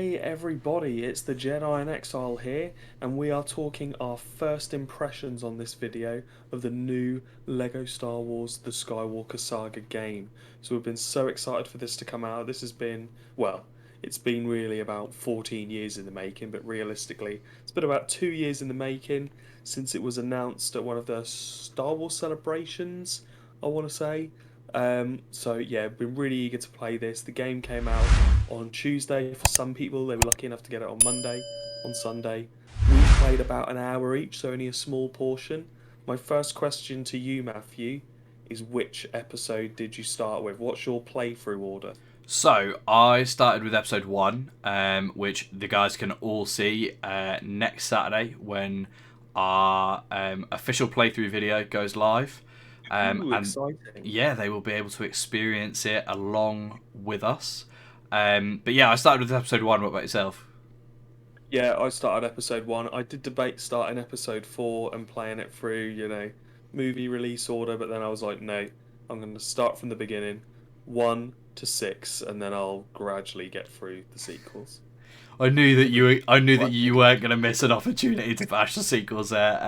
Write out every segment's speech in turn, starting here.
Hey everybody, it's the Jedi in Exile here, and we are talking our first impressions on this video of the new LEGO Star Wars The Skywalker Saga game. So we've been so excited for this to come out. This has been, well, it's been really about 14 years in the making, but realistically, it's been about 2 years in the making since it was announced at one of the Star Wars celebrations, I want to say. So yeah, I've been really eager to play this. The game came out on Tuesday for some people. They were lucky enough to get it on Monday, on Sunday. We played about an hour each, so only a small portion. My first question to you, Matthew, is which episode did you start with? What's your playthrough order? So I started with episode one, which the guys can all see next Saturday when our official playthrough video goes live, Ooh, and exciting. yeah, they will be able to experience it along with us. But yeah, I started with episode one. What about yourself? Yeah, I started episode one. I did debate starting episode four and playing it through, movie release order, but then I was like, no, I'm going to start from the beginning, one to six, and then I'll gradually get through the sequels. Which I knew that what I you did. weren't going to miss an opportunity to bash the sequels there.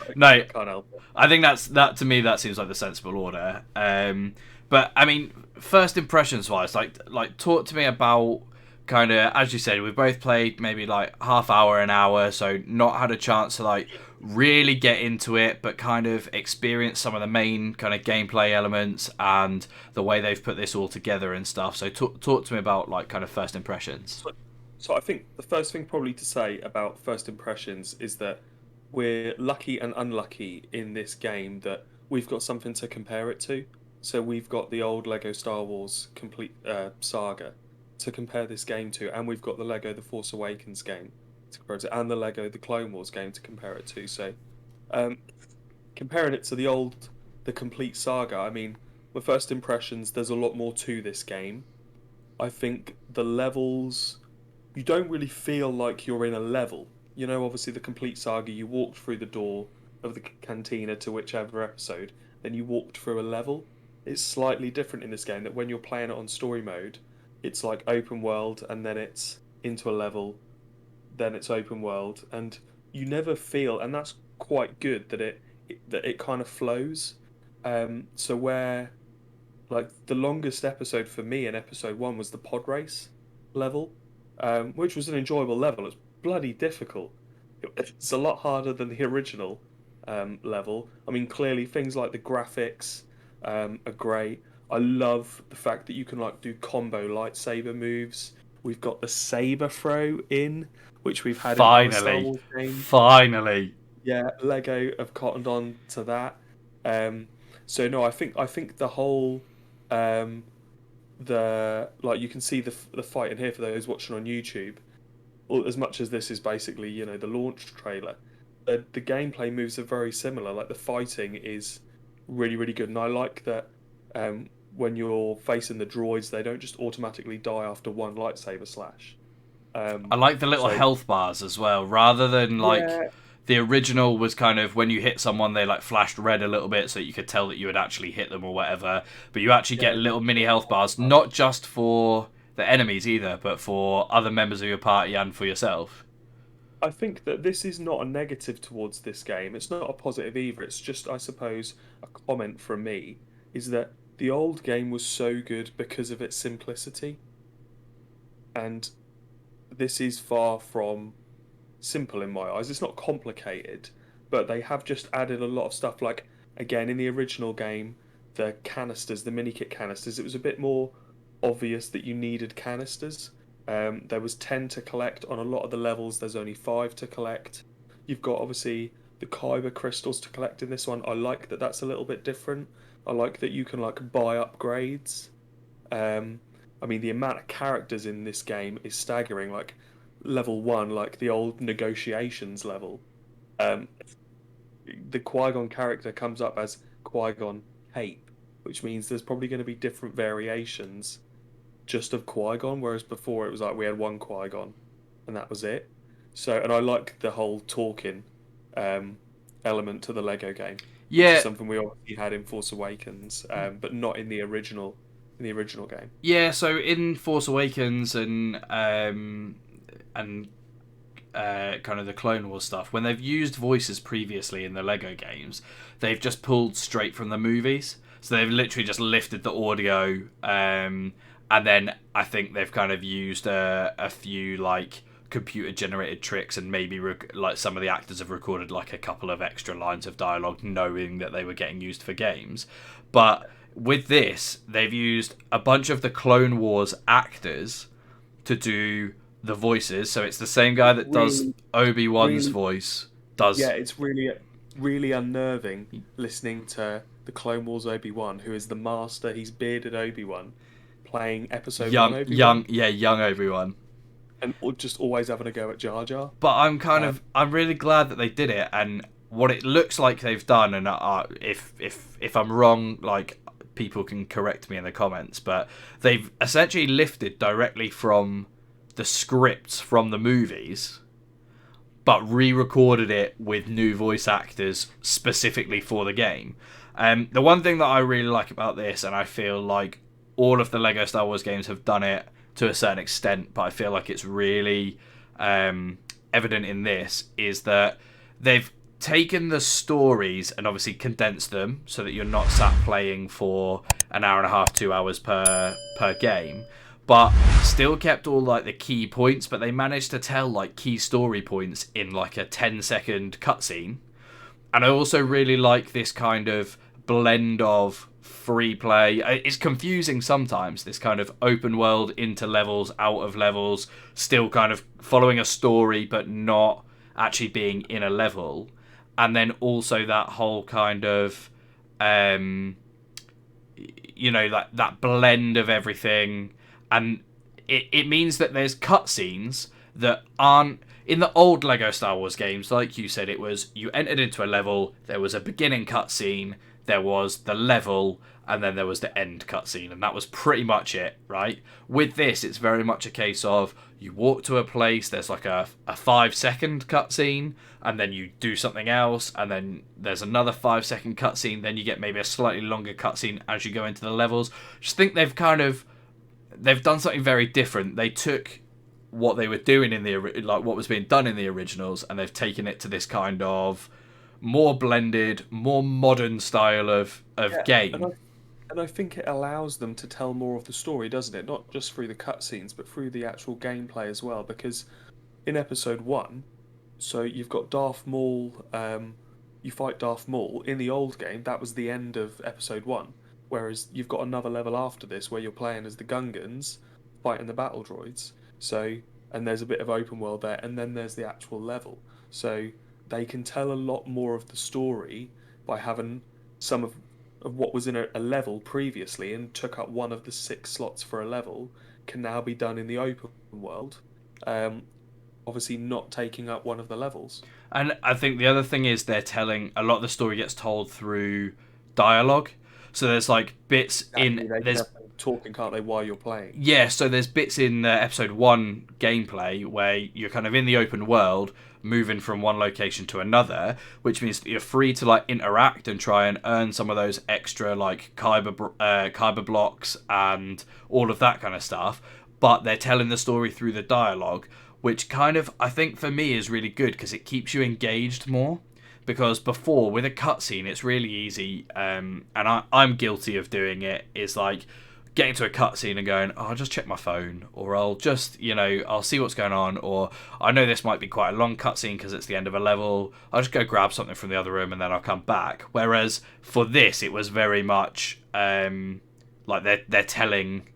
I No, can't help it. I think that to me that seems like the sensible order. But I mean, first impressions wise, like talk to me about kind of as you said, we've both played maybe like half hour, an hour, so not had a chance to like really get into it, but kind of experience some of the main kind of gameplay elements and the way they've put this all together and stuff. So talk to me about like kind of first impressions. So, so I think the first thing probably to say about first impressions is that we're lucky and unlucky in this game that we've got something to compare it to. So we've got the old Lego Star Wars complete saga to compare this game to, and we've got the Lego The Force Awakens game to compare it to, and the Lego The Clone Wars game to compare it to. So um, comparing it to the complete saga, I mean, my first impressions, there's a lot more to this game. I think the levels, you don't really feel like you're in a level. Obviously, the complete saga, you walked through the door of the cantina to whichever episode, then you walked through a level. It's slightly different in this game that when you're playing it on story mode, it's like open world and then it's into a level, then it's open world, and you never feel, and that's quite good that it kind of flows. So where like the longest episode for me in episode one was the pod race level, which was an enjoyable level. It's bloody difficult. It's a lot harder than the original level. I mean, clearly things like the graphics are great. I love the fact that you can like do combo lightsaber moves. We've got the saber throw in, which we've had in other Star Finally, Wars games. finally. Yeah, Lego have cottoned on to that. Um, so no, I think the whole um, the like you can see the fight in here for those watching on YouTube. Well, as much as this is basically the launch trailer, the gameplay moves are very similar. Like the fighting is really really good, and I like that when you're facing the droids, they don't just automatically die after one lightsaber slash. I Um, like the little so health bars as well, rather than like yeah, the original was kind of when you hit someone they like flashed red a little bit so you could tell that you had actually hit them or whatever. But you actually yeah, get little mini health bars, not just for the enemies either, but for other members of your party and for yourself. I think that this is not a negative towards this game. It's not a positive either. It's just, I suppose, a comment from me is that the old game was so good because of its simplicity, and this is far from simple in my eyes. It's not complicated, but they have just added a lot of stuff. Like again, in the original game, the canisters, the mini kit canisters, it was a bit more obvious that you needed canisters. There was 10 to collect on a lot of the levels. There's only 5 to collect. You've got obviously the kyber crystals to collect in this one. I like that that's a little bit different. I like that you can like buy upgrades. Um, I mean, the amount of characters in this game is staggering. Like level one, like the old negotiations level. Um, the Qui Gon character comes up as Qui Gon Cape, which means there's probably going to be different variations just of Qui Gon, whereas before it was like we had one Qui Gon and that was it. So, and I like the whole talking um, element to the Lego game, which is Yeah, something we obviously had in Force Awakens, but not in the original in the original game. Yeah, so in Force Awakens and kind of the Clone Wars stuff, when they've used voices previously in the Lego games, they've just pulled straight from the movies. So they've literally just lifted the audio, and then I think they've kind of used a few like computer generated tricks, and maybe like some of the actors have recorded like a couple of extra lines of dialogue, knowing that they were getting used for games. But with this, they've used a bunch of the Clone Wars actors to do the voices. So it's the same guy that does Really, Obi-Wan's really, voice. yeah, Does it's really unnerving listening to the Clone Wars Obi-Wan, who is the master. He's bearded Obi-Wan, playing Episode One Obi-Wan, young Obi-Wan. and just always having a go at Jar Jar. But Um, I'm really glad that they did it, and what it looks like they've done. And if I'm wrong, like, people can correct me in the comments, but they've essentially lifted directly from the scripts from the movies, but re-recorded it with new voice actors specifically for the game. The one thing that I really like about this, and I feel like all of the Lego Star Wars games have done it to a certain extent, but I feel like it's really evident in this, is that they've taken the stories and obviously condensed them so that you're not sat playing for an hour and a half, 2 hours per game, but still kept all like the key points. But they managed to tell like key story points in like a 10-second cutscene. And I also really like this kind of blend of free play. It's confusing sometimes, this kind of open world into levels, out of levels, still kind of following a story but not actually being in a level. And then also that whole kind of that blend of everything. And it means that there's cutscenes that aren't in the old Lego Star Wars games. Like you said, it was you entered into a level, there was a beginning cutscene, there was the level, and then there was the end cutscene, and that was pretty much it, right? With this, it's very much a case of you walk to a place, there's like a 5-second cutscene, and then you do something else, and then there's another 5-second cutscene, then you get maybe a slightly longer cutscene as you go into the levels. Just think they've done something very different. They took what they were doing in what was being done in the originals, and they've taken it to this kind of more blended, more modern style of yeah, game. and I think it allows them to tell more of the story, doesn't it? Not just through the cutscenes, but through the actual gameplay as well. Because in Episode One, so you've got Darth Maul. You fight Darth Maul in the old game. That was the end of Episode One. Whereas you've got another level after this where you're playing as the Gungans fighting the battle droids. So, and there's a bit of open world there, and then there's the actual level. So they can tell a lot more of the story by having some of what was in a level previously and took up one of the 6 slots for a level can now be done in the open world. Um, Obviously not taking up one of the levels. And I think the other thing is they're telling a lot of the story gets told through dialogue. So there's like bits Exactly, in they can there's have talking, can't they, while you're playing? yeah, so there's bits in Episode 1 gameplay where you're kind of in the open world, moving from one location to another, which means that you're free to like interact and try and earn some of those extra like kyber blocks and all of that kind of stuff. But they're telling the story through the dialogue, which kind of, I think for me, is really good because it keeps you engaged more. Because before, with a cutscene, it's really easy, and I'm guilty of doing it, is like getting to a cutscene and going, oh, I'll just check my phone, or I'll just, I'll see what's going on, or I know this might be quite a long cutscene because it's the end of a level, I'll just go grab something from the other room and then I'll come back. Whereas for this, it was very much like they're telling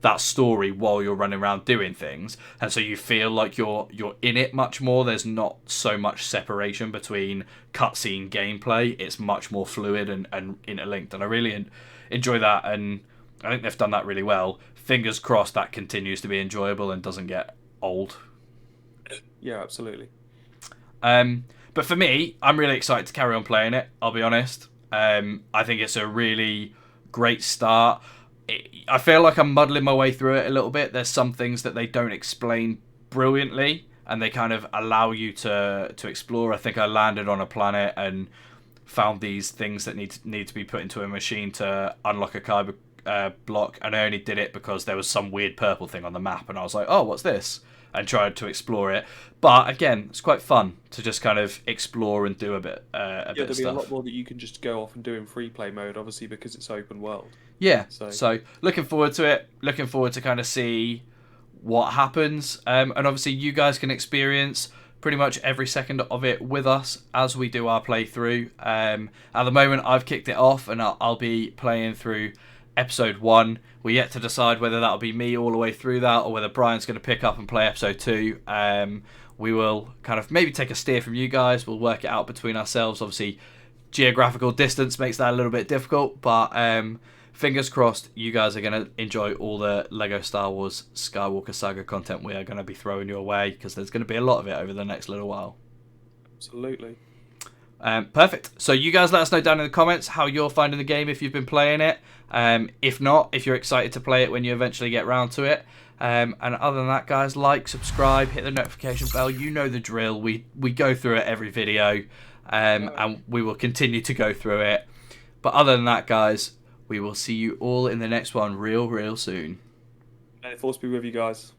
that story while you're running around doing things, and so you feel like you're in it much more. There's not so much separation between cutscene gameplay. It's much more fluid and interlinked, and I really enjoy that, and I think they've done that really well. Fingers crossed that continues to be enjoyable and doesn't get old. Yeah, absolutely. But for me, I'm really excited to carry on playing it, I'll be honest. I think it's a really great start. I feel like I'm muddling my way through it a little bit. There's some things that they don't explain brilliantly, and they kind of allow you to explore. I think I landed on a planet and found these things that need to be put into a machine to unlock a block, and I only did it because there was some weird purple thing on the map, and I was like, oh, what's this? And tried to explore it. But again, it's quite fun to just kind of explore and do a bit Yeah, of there'll be a lot stuff. more that you can just go off and do in free play mode, obviously because it's open world. Yeah, So so looking forward to it. Looking forward to kind of see what happens. And obviously, you guys can experience pretty much every second of it with us as we do our playthrough. At the moment, I've kicked it off, and I'll be playing through episode 1. We're yet to decide whether that'll be me all the way through that, or whether Brian's going to pick up and play episode 2. We will kind of maybe take a steer from you guys. We'll work it out between ourselves. Obviously, geographical distance makes that a little bit difficult, but fingers crossed you guys are going to enjoy all the Lego Star Wars Skywalker Saga content we are going to be throwing your way, because there's going to be a lot of it over the next little while. absolutely. Perfect. So you guys let us know down in the comments how you're finding the game, if you've been playing it. If not, if you're excited to play it when you eventually get round to it. And other than that, guys, like, subscribe, hit the notification bell. You know the drill. We go through it every video, and we will continue to go through it. But other than that, guys, we will see you all in the next one real soon. And the force be with you guys.